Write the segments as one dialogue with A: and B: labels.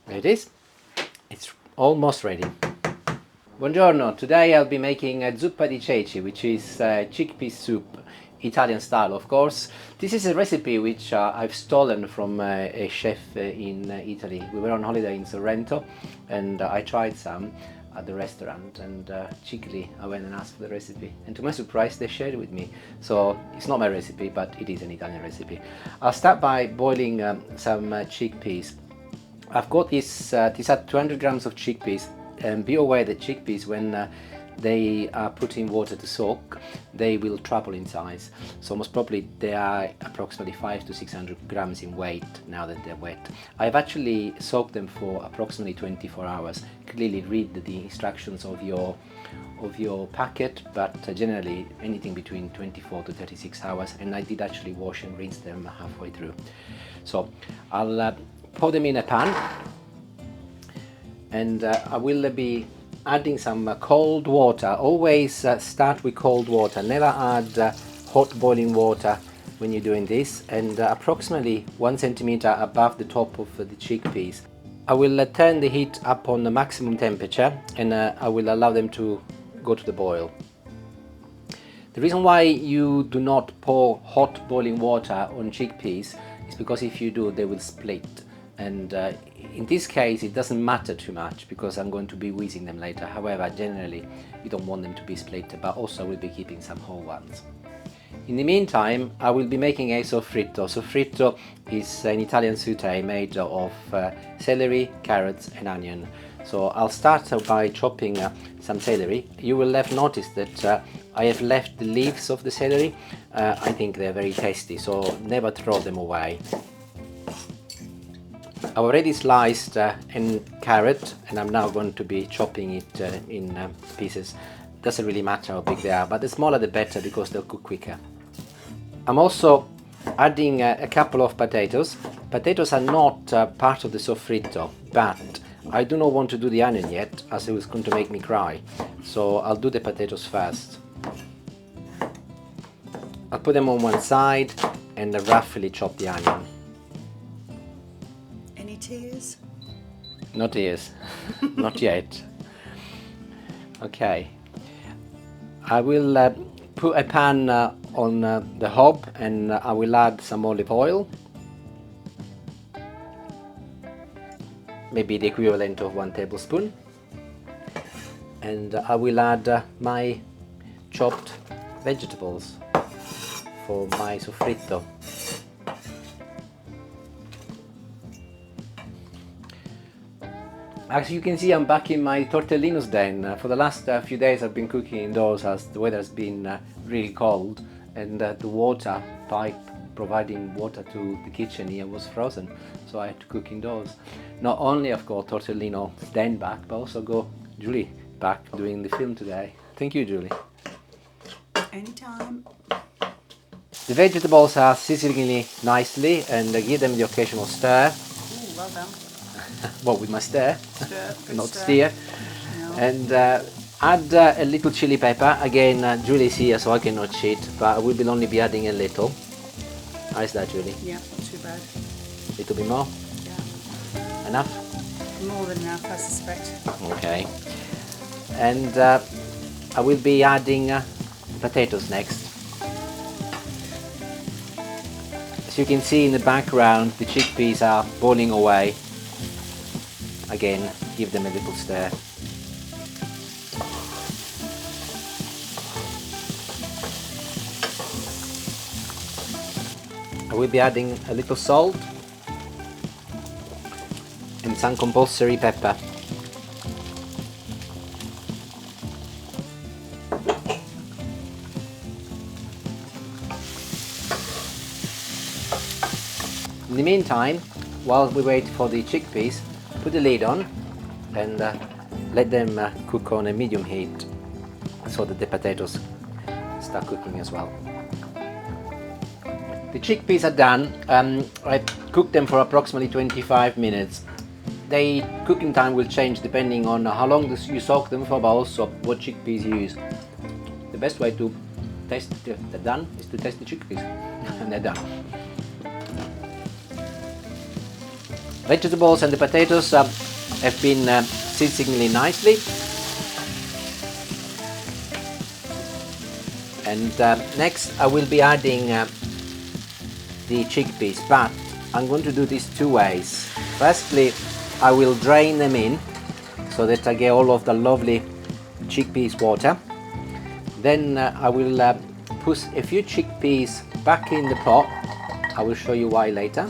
A: There it is. It's almost ready. Buongiorno, today I'll be making a zuppa di ceci, which is chickpea soup, Italian style of course. This is a recipe which I've stolen from a chef in Italy. We were on holiday in Sorrento and I tried some at the restaurant, and cheekily I went and asked for the recipe, and to my surprise they shared it with me. So it's not my recipe, but it is an Italian recipe. I'll start by boiling some chickpeas. I've got these are 200 grams of chickpeas, and be aware that chickpeas, when they are put in water to soak, they will treble in size. So most probably they are approximately 500 to 600 grams in weight now that they're wet. I've actually soaked them for approximately 24 hours. Clearly read the instructions of your packet, but generally anything between 24 to 36 hours, and I did actually wash and rinse them halfway through. So I'll pour them in a pan, and I will be adding some cold water. Always start with cold water, never add hot boiling water when you're doing this, and approximately 1 centimeter above the top of the chickpeas. I will turn the heat up on the maximum temperature, and I will allow them to go to the boil. The reason why you do not pour hot boiling water on chickpeas is because if you do, they will split, and in this case it doesn't matter too much because I'm going to be whizzing them later. However, generally you don't want them to be split, but also we'll be keeping some whole ones. In the meantime, I will be making a soffritto. Soffritto is an Italian sauté made of celery, carrots and onion. So I'll start by chopping some celery. You will have noticed that I have left the leaves of the celery. I think they're very tasty, so never throw them away. I've already sliced a carrot, and I'm now going to be chopping it in pieces. Doesn't really matter how big they are, but the smaller the better because they'll cook quicker. I'm also adding a couple of potatoes. Potatoes are not part of the soffritto, but I do not want to do the onion yet, as it was going to make me cry. So I'll do the potatoes first. I'll put them on one side and roughly chop the onion.
B: Tears?
A: No tears, not yet. Okay, I will put a pan on the hob, and I will add some olive oil, maybe the equivalent of 1 tablespoon, and I will add my chopped vegetables for my soffritto. As you can see, I'm back in my Tortellino's den. For the last few days I've been cooking indoors as the weather has been really cold, and the water pipe providing water to the kitchen here was frozen, so I had to cook indoors. Not only I've got Tortellino's den back, but also got Julie back doing the film today. Thank you, Julie.
B: Anytime.
A: The vegetables are sizzling nicely, and give them the occasional stir.
B: Ooh, well done.
A: What, with my stir? Not
B: stir.
A: steer.
B: No.
A: And add a little chili pepper. Again, Julie's here, so I cannot cheat, but I will only be adding a little. How is that, Julie?
B: Yeah, not too bad.
A: A little bit more?
B: Yeah.
A: Enough?
B: More than enough, I suspect.
A: Okay. And I will be adding potatoes next. As you can see in the background, the chickpeas are boiling away. Again, give them a little stir. I will be adding a little salt and some compulsory pepper. In the meantime, while we wait for the chickpeas, put the lid on and let them cook on a medium heat so that the potatoes start cooking as well. The chickpeas are done. I cooked them for approximately 25 minutes. The cooking time will change depending on how long you soak them for, but also what chickpeas you use. The best way to test if they're done is to test the chickpeas and they're done. Vegetables and the potatoes have been sizzling nicely. And next I will be adding the chickpeas, but I'm going to do this two ways. Firstly, I will drain them in so that I get all of the lovely chickpeas water. Then I will put a few chickpeas back in the pot. I will show you why later.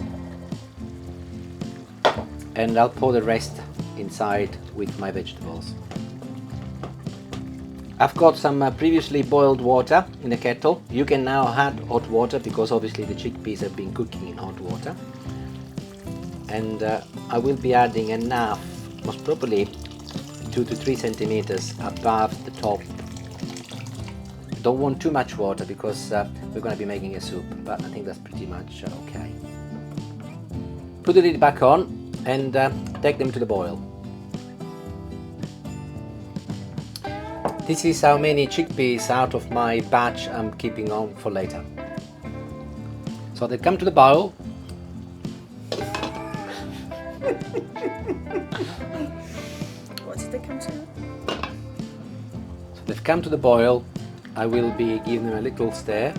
A: And I'll pour the rest inside with my vegetables. I've got some previously boiled water in the kettle. You can now add hot water because obviously the chickpeas have been cooking in hot water. And I will be adding enough, most probably 2 to 3 centimeters above the top. Don't want too much water because we're going to be making a soup, but I think that's pretty much okay. Put the lid back on and take them to the boil. This is how many chickpeas out of my batch I'm keeping on for later. So they come to the boil.
B: What did they come to?
A: So they've come to the boil. I will be giving them a little stir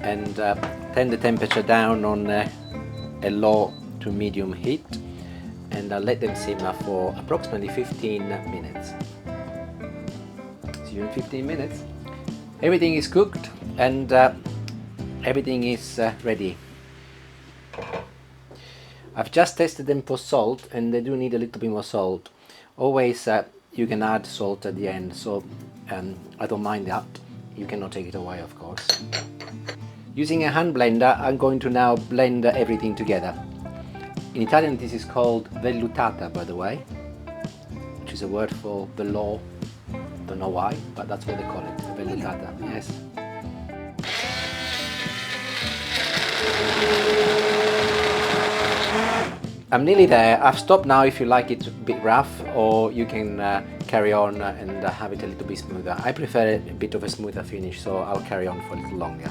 A: and turn the temperature down on a low to medium heat, and I'll let them simmer for approximately 15 minutes. See you in 15 minutes. Everything is cooked and everything is ready. I've just tested them for salt and they do need a little bit more salt. Always you can add salt at the end, so I don't mind that. You cannot take it away, of course. Using a hand blender, I'm going to now blend everything together. In Italian this is called vellutata, by the way, which is a word for the law. Don't know why, but that's what they call it, vellutata. Yes. I'm nearly there. I've stopped now if you like it a bit rough, or you can carry on and have it a little bit smoother. I prefer a bit of a smoother finish, so I'll carry on for a little longer.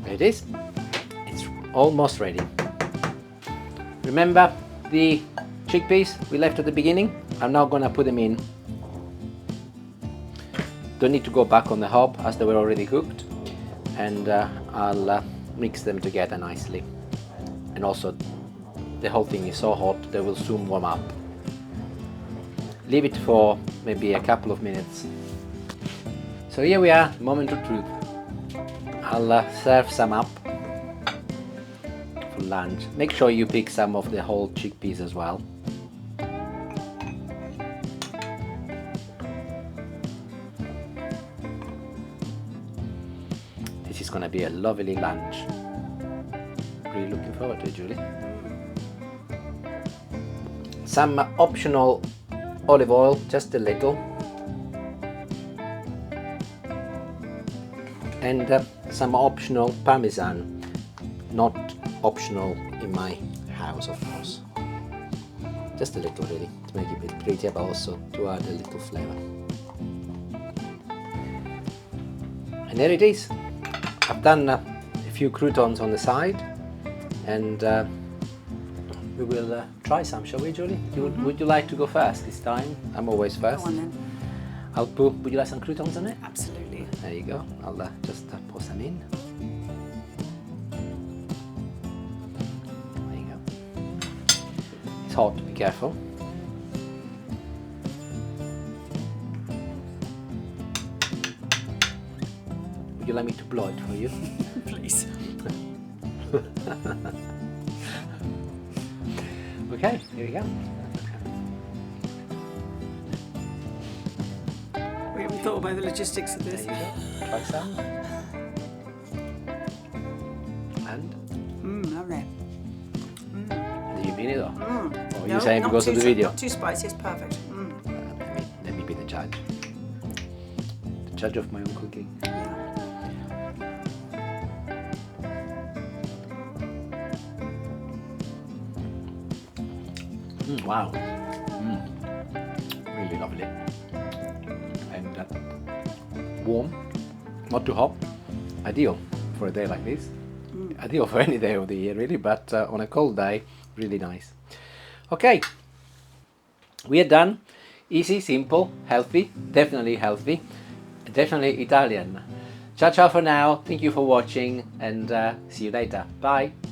A: There it is. It's almost ready. Remember the chickpeas we left at the beginning? I'm now going to put them in. Don't need to go back on the hob as they were already cooked. And I'll mix them together nicely. And also the whole thing is so hot they will soon warm up. Leave it for maybe a couple of minutes. So here we are, moment of truth. I'll serve some up for lunch. Make sure you pick some of the whole chickpeas as well. This is going to be a lovely lunch. Really looking forward to it, Julie. Some optional olive oil, just a little. And some optional parmesan, not optional in my house, of course. Just a little, really, to make it a bit prettier, but also to add a little flavor. And there it is. I've done a few croutons on the side, and we will try some, shall we, Julie? Would you like to go first this time? I'm always first.
B: Go on then.
A: I'll put, would you like some croutons on it?
B: Absolutely.
A: There you go. I'll just pour some in. There you go. It's hot, be careful. Would you like me to blow it for you?
B: Please.
A: Okay, here we go.
B: We haven't thought about the logistics of
A: There
B: this.
A: you go. Try some. And?
B: Lovely.
A: Do you mean it or? Or are you
B: No,
A: saying
B: not
A: because of
B: too-
A: the video?
B: Not too spicy, it's perfect.
A: Let me be the judge. The judge of my own cooking.
B: Yeah.
A: Wow. Really lovely. And warm, not too hot. ideal for a day like this. Ideal for any day of the year really, but on a cold day, really nice. Okay, we are done. Easy, simple, healthy, definitely Italian. Ciao ciao for now, thank you for watching, and see you later. Bye.